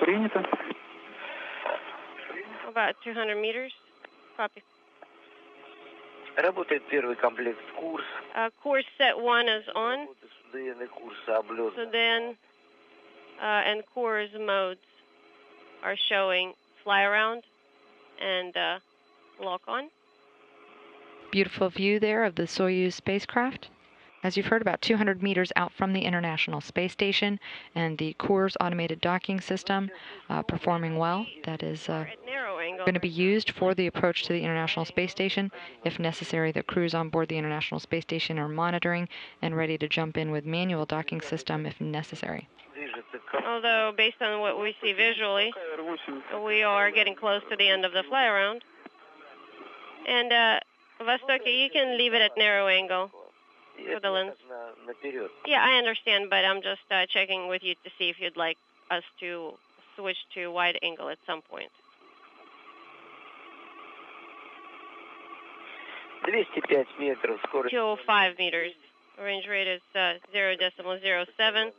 Принято. About 200 meters. Copy. Работает первый комплект курс. Course set 1 is on. Курсы облет. So then, and course modes are showing fly around and lock on. Beautiful view there of the Soyuz spacecraft. As you've heard, about 200 meters out from the International Space Station, and the Coors automated docking system performing well. That is going to be used for the approach to the International Space Station. If necessary, the crews on board the International Space Station are monitoring and ready to jump in with manual docking system if necessary. Although, based on what we see visually, we are getting close to the end of the fly around. And Vostoki, you can leave it at narrow angle for the lens. Yeah, I understand, but I'm just checking with you to see if you'd like us to switch to wide angle at some point. 205 метров, скорость. 205 meters. Range rate is 0.07,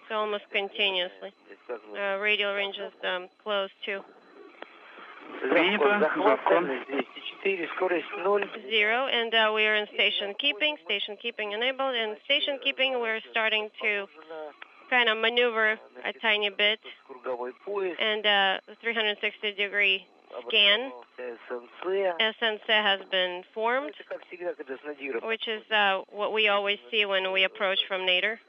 so almost continuously. Radial range is close to 0, and we are in station keeping enabled. In station keeping, we're starting to kind of maneuver a tiny bit, and 360-degree scan. SNC has been formed, which is what we always see when we approach from nadir,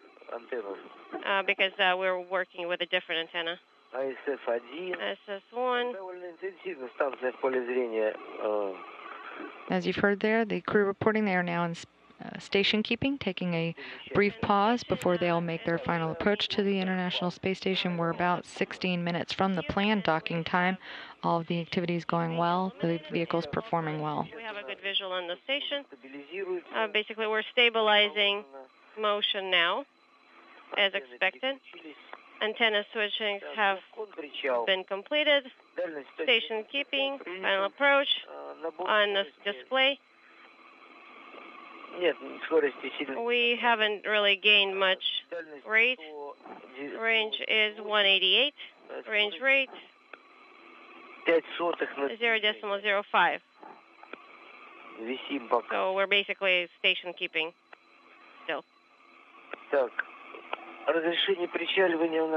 because we're working with a different antenna. SS1. As you've heard there, the crew reporting they are now in station keeping, taking a brief pause before they'll make their final approach to the International Space Station. We're about 16 minutes from the planned docking time. All of the activities going well, the vehicle's performing well. We have a good visual on the station. Basically, we're stabilizing motion now, as expected. Antenna switchings have been completed. Station keeping, final approach on the display. We haven't really gained much rate. Range is 188. Range rate 0.05. So we're basically station keeping still.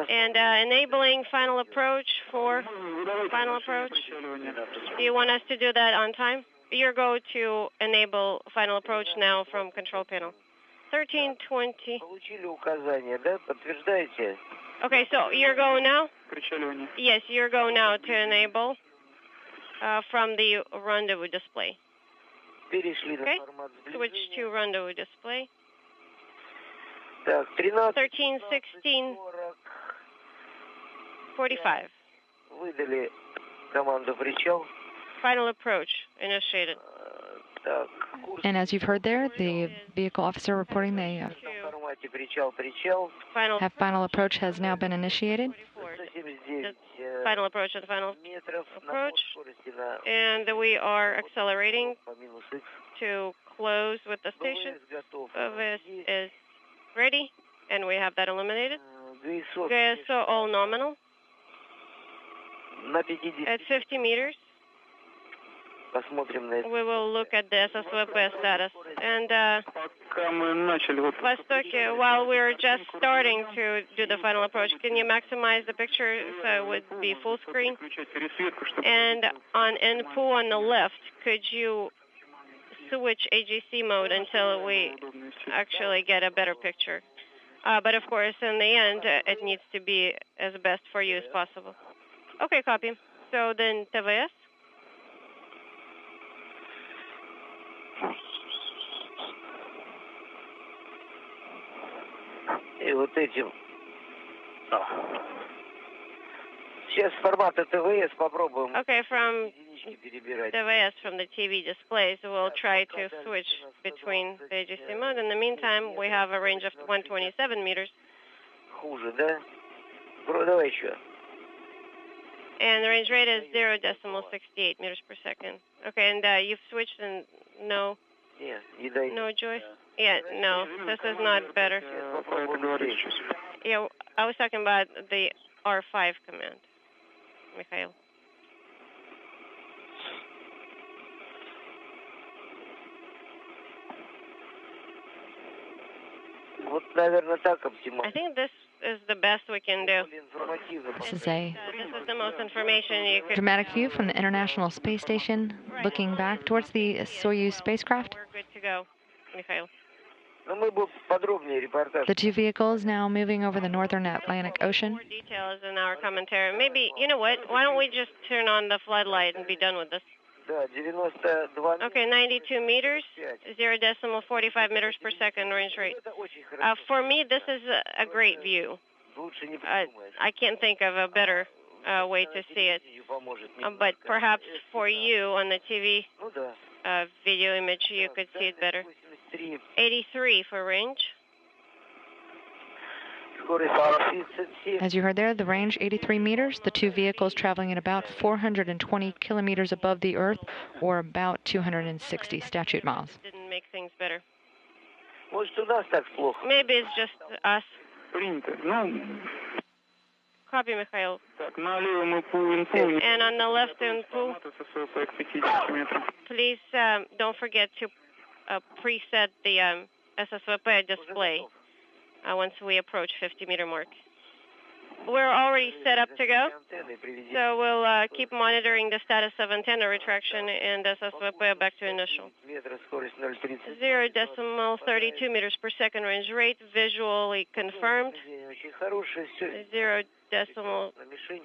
And enabling final approach for final approach. Do you want us to do that on time? Your go to enable final approach now from control panel. 1320. Okay, so your go now? Yes, your go now to enable from the rendezvous display. Okay, switch to rendezvous display. 1316 45. Final approach initiated. And as you've heard there, the vehicle officer reporting they have final approach has now been initiated. Final approach and final approach. And we are accelerating to close with the station. Soyuz is ready, and we have that eliminated. GSO all nominal. At 50 meters. We will look at the SSWP status. And Vostoki, while we're just starting to do the final approach, can you maximize the picture so it would be full screen? And on NPU on the left, could you switch AGC mode until we actually get a better picture? But of course, in the end, it needs to be as best for you as possible. Okay, copy. So then TVS. И вот этим. Сейчас формата ТВС попробуем. Okay, from TVS, from the TV displays, we'll try to switch between the AGC mode. In the meantime, we have a range of 127 meters. Хуже, да? Давай еще. And the range rate is 0.68 meters per second. Okay, and you've switched and no joy? Yeah, no, this is not better. Yeah, I was talking about the R5 command. Mikhail. Вот, наверное, так оптимально. I think this is the best we can do. This is a This is the most information you could. dramatic view from the International Space Station, looking back towards the Soyuz spacecraft. We're good to go, Mikhail. Но мы бы подробнее репортаж. The two vehicles now moving over the northern Atlantic Ocean. More details in our commentary. Maybe, you know what? Why don't we just turn on the floodlight and be done with this? Да, 92 Okay, 92 meters, 0.45 meters per second range rate. Это очень хорошо. For me, this is a great view. Лучше не придумаешь. I can't think of a better way to see it. Поможет But perhaps for you on the TV Ну да. video image, you could see it better. 83. 83 for range. Скорость 37. As you heard there, the range 83 meters, the two vehicles traveling at about 420 kilometers above the Earth, or about 260 statute miles. Didn't make things better. Может, у нас так плохо. Maybe it's just us. Принято. Ну, Copy, Mikhail. так, налево мы по инфу. And on the left in pool, ССВП к 50 метрам. please don't forget to preset the SSVP display once we approach 50-meter mark. We're already set up to go, so we'll keep monitoring the status of antenna retraction and SSVP back to initial. Метра, скорость 0,30. 0.32 meters per second range rate, visually confirmed. Очень хорошее, все. 0. Decimal, На мишень.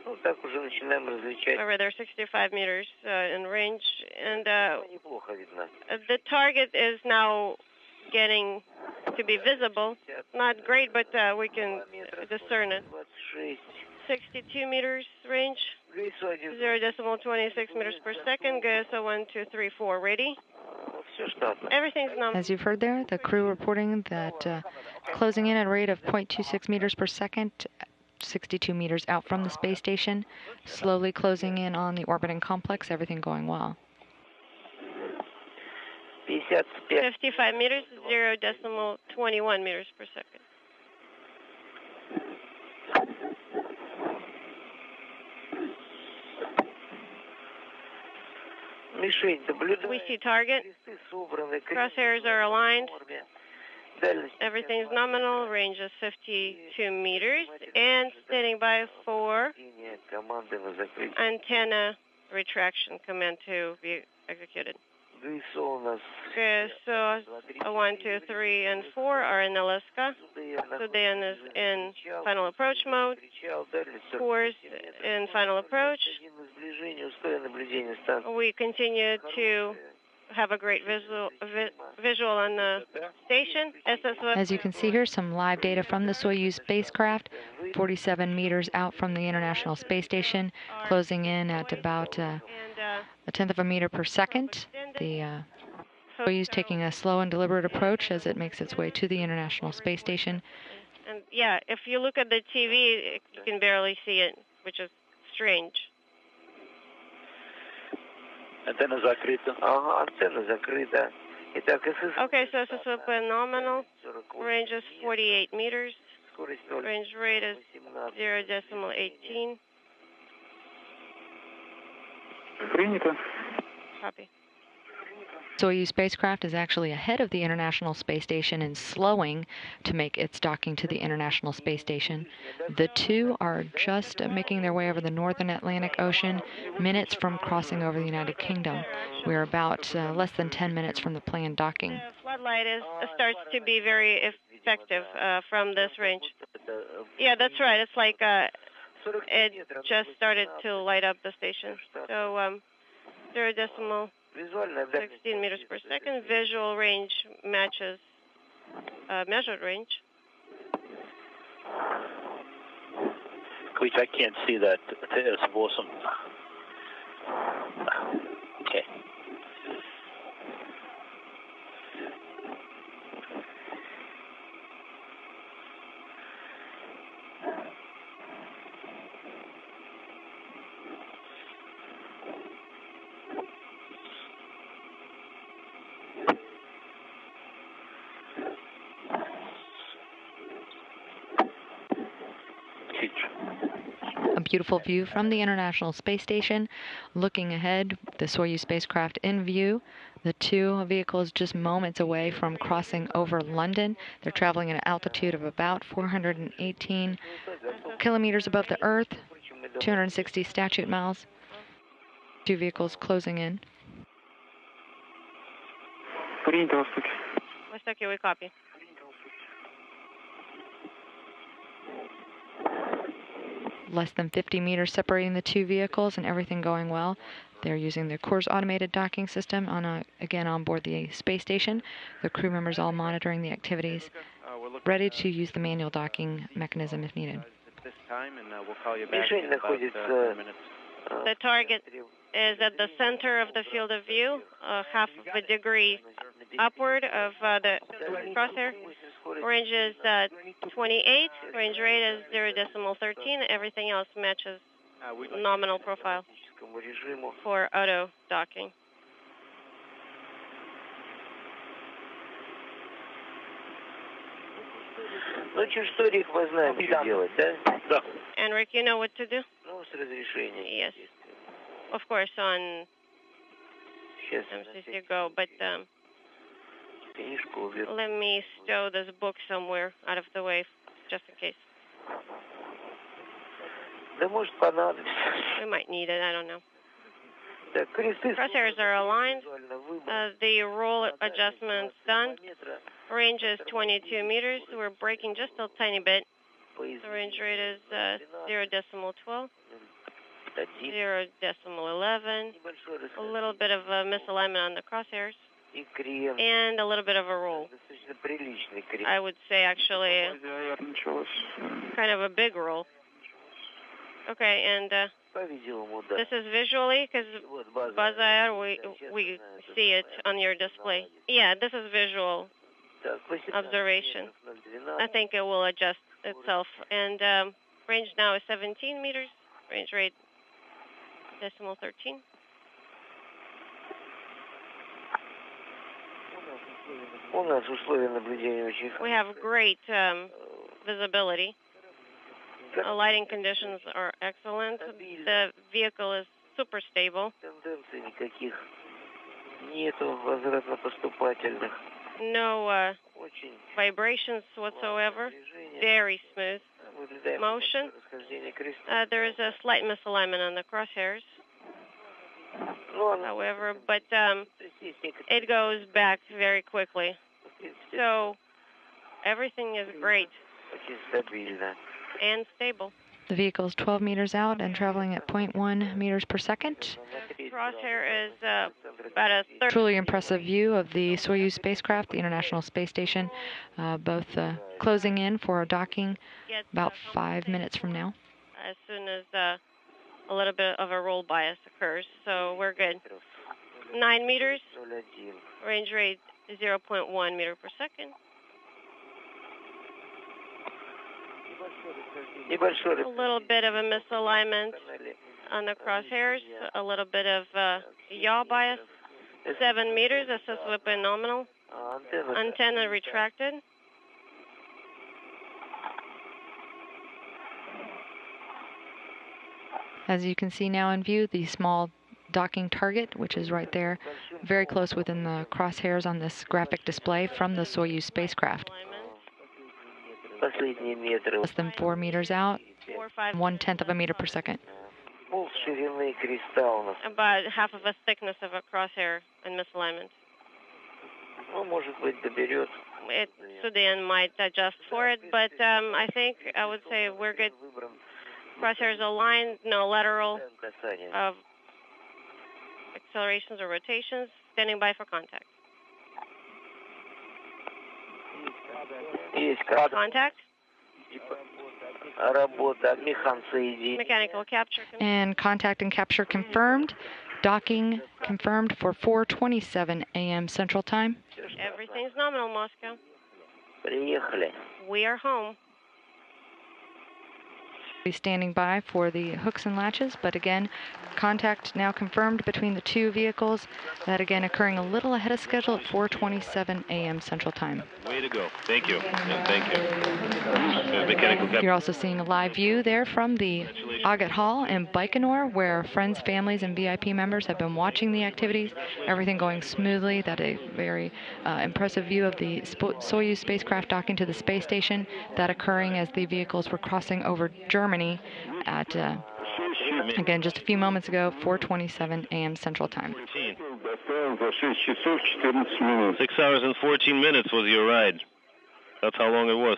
Ну, так уже начинаем различать. or rather 65 meters in range, and Неплохо видно. the target is now getting to be visible. Not great, but we can discern it. 26. 62 meters range, Грейсу 1. 0.26 meters per second, GSO 1, 2, 3, 4, ready. Все штатно. Everything's numbered. As you've heard there, the crew reporting that closing in at a rate of 0.26 meters per second, 62 meters out from the space station, slowly closing in on the orbiting complex, everything going well. 55. 55 meters, 0.21 meters per second. Мишень наблюдаю. We see target. Листы собраны. Crosshairs are aligned. Форме. Дальность. Everything's nominal. Range is 52 meters. And standing by for Линия команды на закрытие. antenna retraction command to be executed. Грейсу у нас. Okay, so 1, 2, 3, and 4 are in Alaska. Sudan is in final approach mode. Кричал, дальность. Course in final approach. Один сближение, условия наблюдения станции. We continue to have a great visual on the station. SSV. As you can see here, some live data from the Soyuz spacecraft, 47 meters out from the International Space Station, closing in at about a tenth of a meter per second. The Soyuz taking a slow and deliberate approach as it makes its way to the International Space Station. And yeah, if you look at the TV, you can barely see it, which is strange. Антенна закрыта. Ага, антенна закрыта. Итак, СС. Okay, so SSVP nominal. 48. Range is 48 meters. Скорость 0. Range rate is 0.18. Принято. Copy. Soyuz spacecraft is actually ahead of the International Space Station in slowing to make its docking to the International Space Station. The two are just making their way over the northern Atlantic Ocean, minutes from crossing over the United Kingdom. We're about less than 10 minutes from the planned docking. The floodlight starts to be very effective from this range. Yeah, that's right. It's like it just started to light up the station. So 0.16 meters per second. Visual range matches measured range. Which I can't see that. It's awesome. Okay. beautiful view from the International Space Station. Looking ahead, the Soyuz spacecraft in view. The two vehicles just moments away from crossing over London. They're traveling at an altitude of about 418 kilometers above the Earth, 260 statute miles. Two vehicles closing in. Принято, Востоке. Востоке, we copy. Less than 50 meters separating the two vehicles and everything going well. They're using the Core's automated docking system again on board the space station. The crew members all monitoring the activities, ready to use the manual docking mechanism if needed. This time, and we'll call you back Мишень in about находится 10 minutes. The target is at the center of the field of view, half of a degree upward of the crosshair. Range is 28, range rate is 0.13. Everything else matches nominal profile for auto docking. Ну, чуть что, Рик, мы знаем, что делать, да? Да. Enric, you know what to do? Ну, с разрешения. Yes. Of course, on Сейчас MCC go, but книжку уберу. let me stow this book somewhere out of the way, just in case. Да может понадобится. We might need it, I don't know. Так, кресты Crosshairs are aligned. визуально выбраны. The roll adjustment's done. Range is 22 meters. We're braking just a tiny bit. The range rate is 0.12, 0.11. A little bit of a misalignment on the crosshairs, И крен. and a little bit of a roll. Достаточно приличный крен. I would say actually Началось. kind of a big roll. Okay, and По-видимому, да. this is visually, because Вот база. Buzz Air, we see it on your display. Yeah, this is visual Так, 18 observation. метров, I 0,12. think it will adjust itself. And range now is 17 meters. Range rate 0.13. У нас условия наблюдения очень We have great visibility. Lighting conditions are excellent. The vehicle is super stable. тенденций никаких нету возвратно-поступательных. No Очень vibrations whatsoever. движение. Very smooth. Наблюдаем motion. расхождение креста. There is a slight misalignment on the crosshairs, Ну, оно, however, but то есть есть некоторые, it goes back very quickly. в принципе, So everything is great очень стабильно. and stable. The vehicle is 12 meters out and traveling at 0.1 meters per second. Crosshair is about a third. Truly impressive view of the Soyuz spacecraft, the International Space Station, both closing in for docking Gets, about 5 minutes from now. as soon as a little bit of a roll bias occurs. So we're good. 9 meters, 0,1. range rate 0.1 meter per second. Небольшое A little bit of a misalignment расстояние. on the crosshairs, a little bit of yaw bias. 7 meters, SS whip and nominal. А антенна Antenna retracted. As you can see now in view, the small docking target, which is right there, very close within the crosshairs on this graphic display from the Soyuz spacecraft. Alignment. последние метры. Less than 4 meters out, 4 or 5. 1/10 of a meter per second. Пол ширины креста у нас. About half of a thickness of a crosshair and misalignment. Ну, может быть, доберет. Sudan might adjust for it, but I think I would say we're good. Выбран Crosshairs aligned, no lateral касание. of accelerations or rotations. Standing by for contact. Есть Contact. работа, механсоединение. Mechanical capture. And contact and capture confirmed. Docking confirmed for 4:27 a.m. Central Time. Everything's nominal, Moscow. Приехали. We are home. Be standing by for the hooks and latches, but again, contact now confirmed between the two vehicles. That again occurring a little ahead of schedule at 4:27 a.m. Central Time. Way to go. Thank you. And thank you. Mechanical capture. You're also seeing a live view there from the Agat Hall in Baikonur, where friends, families, and VIP members have been watching the activities. Everything going smoothly. That a very impressive view of the Soyuz spacecraft docking to the space station. That occurring as the vehicles were crossing over Germany at, again, just a few moments ago, 4:27 a.m. Central Time. 6 hours and 14 minutes was your ride. That's how long it was.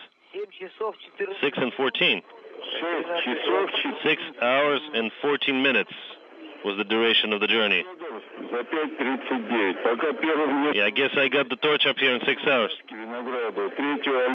6 and 14. 6 hours and 14 minutes was the duration of the journey. Yeah, I guess I got the torch up here in 6 hours.